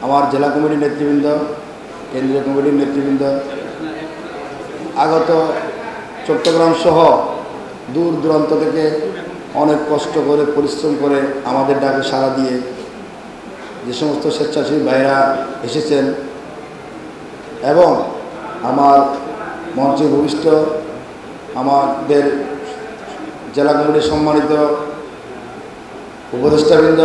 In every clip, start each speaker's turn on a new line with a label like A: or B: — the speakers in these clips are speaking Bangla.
A: আমার জেলা কমিটির নেতৃবৃন্দ, কেন্দ্রীয় কমিটির নেতৃবৃন্দ, আগত চট্টগ্রাম সহ দূর দূরান্ত থেকে অনেক কষ্ট করে পরিশ্রম করে আমাদের ডাকে সাড়া দিয়ে যে সমস্ত স্বেচ্ছাসেবী ভাইরা এসেছেন এবং আমার মঞ্চে ভূমিষ্ঠ আমাদের জেলা কমিটির সম্মানিত উপদেষ্টাবৃন্দ,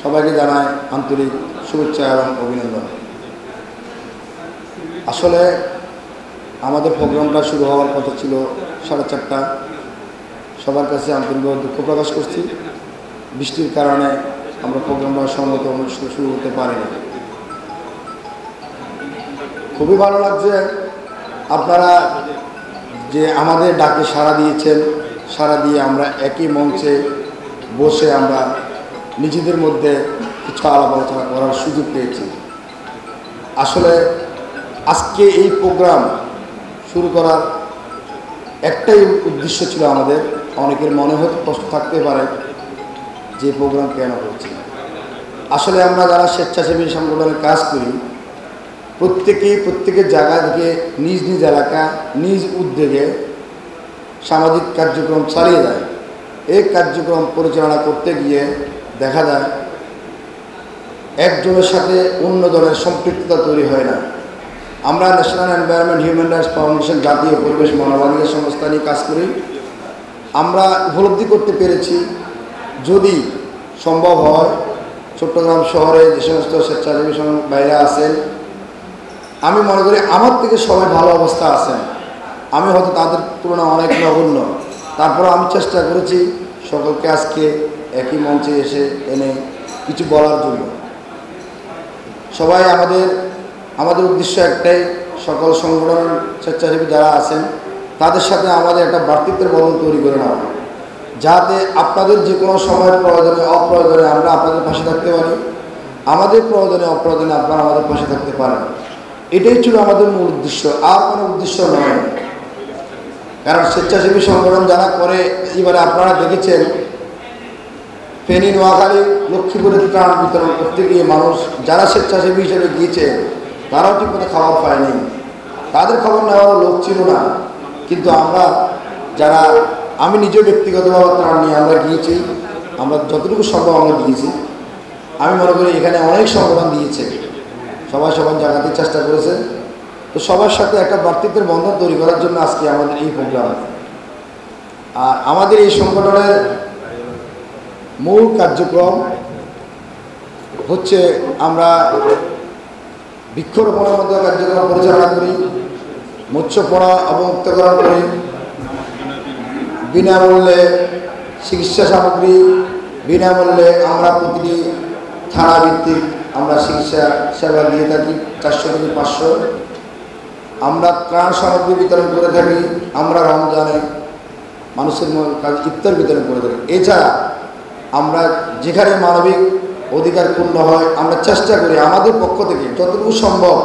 A: সবাইকে জানাই আন্তরিক শুভেচ্ছা এবং অভিনন্দন। আসলে আমাদের প্রোগ্রামটা শুরু হওয়ার কথা ছিল 4:30। সবার কাছে আন্তরিকভাবে দুঃখ প্রকাশ করছি, বৃষ্টির কারণে আমরা প্রোগ্রামটা সম্মত শুরু হতে পারিনি। খুবই ভালো লাগছে আপনারা যে আমাদের ডাকে সাড়া দিয়েছেন। সাড়া দিয়ে আমরা একই মঞ্চে বসে আমরা নিজেদের মধ্যে কিছু আলাপ আলোচনা করার সুযোগ পেয়েছি। আসলে আজকে এই প্রোগ্রাম শুরু করার একটাই উদ্দেশ্য ছিল আমাদের। অনেকের মনে হয়তো কষ্ট থাকতে পারে যে প্রোগ্রাম কেন হচ্ছে। আসলে আমরা যারা স্বেচ্ছাসেবী সংগঠনে কাজ করি, প্রত্যেকের জায়গা থেকে নিজ নিজ এলাকা নিজ উদ্যোগে সামাজিক কার্যক্রম চালিয়ে যায়। এই কার্যক্রম পরিচালনা করতে গিয়ে দেখা যায় একজনের সাথে অন্যজনের সম্পৃক্ততা তৈরি হয় না। আমরা national environment human rights foundation, জাতীয় পরিবেশ মানবাধিকার সংস্থা নিয়ে কাজ করি। আমরা উপলব্ধি করতে পেরেছি, যদি সম্ভব হয় চট্টগ্রাম শহরে যে সমস্ত স্বেচ্ছাসেবী ভাইরা আছেন, আমি মনে করি আমার থেকে সবাই ভালো অবস্থা আছেন। আমি হয়তো তাদের তুলনায় অনেক নগণ্য, তারপরে আমি চেষ্টা করেছি সকলকে আজকে একই মঞ্চে এনে কিছু বলার জন্য। সবাই আমাদের উদ্দেশ্য একটাই, সকল সংগঠন স্বেচ্ছাসেবী যারা আছেন তাদের সাথে আমাদের একটা ভ্রাতৃত্বের বন্ধন তৈরি করে নেওয়া, যাতে আপনাদের যে কোনো সময় প্রয়োজনে অপ্রয়োজনে আমরা আপনাদের পাশে থাকতে পারি, আমাদের প্রয়োজনে অপ্রয়োজনে আপনারা আমাদের পাশে থাকতে পারেন। এটাই ছিল আমাদের মূল উদ্দেশ্য, আর কোনো উদ্দেশ্য নয়। কারণ স্বেচ্ছাসেবী সংগঠন যারা করে, এবারে আপনারা দেখেছেন ফেনী, নোয়াখালী, লক্ষ্মীপুরে ত্রাণ বিতরণ করতে গিয়ে মানুষ যারা স্বেচ্ছাসেবী হিসেবে গিয়েছে তারাও ঠিকমতো খাবার পায়নি, তাদের খবর নেওয়ার লোক ছিল না। কিন্তু আমি নিজেও ব্যক্তিগতভাবে ত্রাণ নিয়ে আমরা গিয়েছি, আমরা যতটুকু সম্ভব আমরা দিয়েছি। আমি মনে করি এখানে অনেক সংগঠন দিয়েছে, সবাই সবার জায়গাতে চেষ্টা করেছে। তো সবার সাথে একটা ভ্রাতৃত্বের বন্ধন তৈরি করার জন্য আজকে আমাদের এই প্রোগ্রাম। আর আমাদের এই সংগঠনের মূল কার্যক্রম হচ্ছে আমরা বৃক্ষরোপণের মতো কার্যক্রম পরিচালনা করি, মৎস্যপণা অবমুক্তকরণ করি, বিনামূল্যে চিকিৎসা সামগ্রী, বিনামূল্যে আমরা প্রতিটি থানা ভিত্তিক আমরা চিকিৎসা সেবা দিয়ে থাকি 400 থেকে 500। আমরা ত্রাণ সামগ্রী বিতরণ করে থাকি, আমরা রমজানে মানুষের কাছে ইফতার বিতরণ করে থাকি। এছাড়া আমরা যেখানে মানবিক অধিকার পূর্ণ হয় আমরা চেষ্টা করি আমাদের পক্ষ থেকে যতটুকু সম্ভব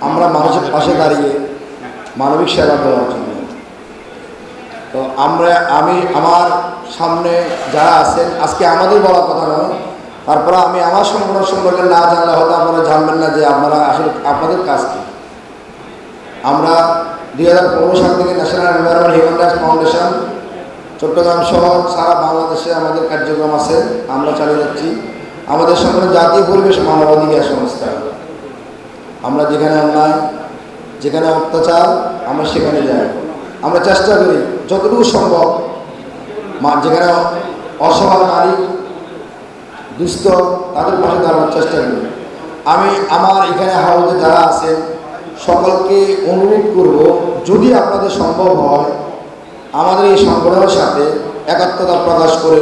A: আমরা মানুষের পাশে দাঁড়িয়ে মানবিক সেবা দেওয়ার জন্য। তো আমার সামনে যারা আছেন, আজকে আমাদের বলা কথা নয়, তারপরে আমি আমার সংগঠন সম্পর্কে না জানলে হয়তো আপনারা জানবেন না যে আপনারা আসলে আপনাদের কাজ কী। আমরা 2015 সাল থেকে national environment human rights foundation Chittagong শহর সারা বাংলাদেশে আমাদের কার্যক্রম আছে, আমরা চালিয়ে যাচ্ছি। আমাদের সংগঠন জাতীয় পরিবেশ মানবাধিকার সংস্থা। আমরা যেখানে অন্যায়, যেখানে অত্যাচার আমরা সেখানে যাই। আমরা চেষ্টা করি যতটুকু সম্ভব, যেখানে অসহায় নারী, দুস্থ, তাদের পাশে দাঁড়ানোর চেষ্টা করি। আমি আমার এখানে হাউসে যারা আছেন সকলকে অনুরোধ করব, যদি আপনাদের সম্ভব হয় আমাদের এই সংগঠনের সাথে একাত্মতা প্রকাশ করে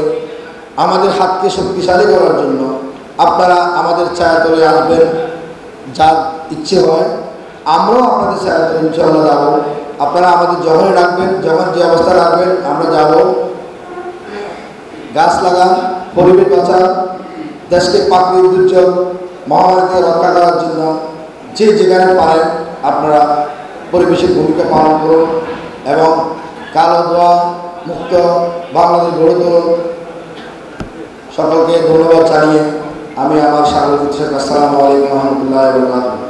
A: আমাদের হাতকে শক্তিশালী করার জন্য আপনারা আমাদের ছায়াতলে আসবেন। যার ইচ্ছে হয় আমরাও আপনাদের ছায়াতলে ইনশাআল্লাহ যাব। আপনারা আমাদের যখনই রাখবেন, যখন যে অবস্থা রাখবেন আমরা যাব। গাছ লাগান, পরিবেশ বাঁচান, দেশকে প্রাকৃতিক দুর্যোগ মহামারী থেকে রক্ষা করার জন্য যে যেখানে পারেন আপনারা পরিবেশের ভূমিকা পালন করুন এবং কালো ধোঁয়া মুক্ত বাংলাদেশ গড়ে তুলুন। সকলকে ধন্যবাদ জানিয়ে আমি আমার সাগর আসসালামু আলাইকুম রহমতুল্লাহ।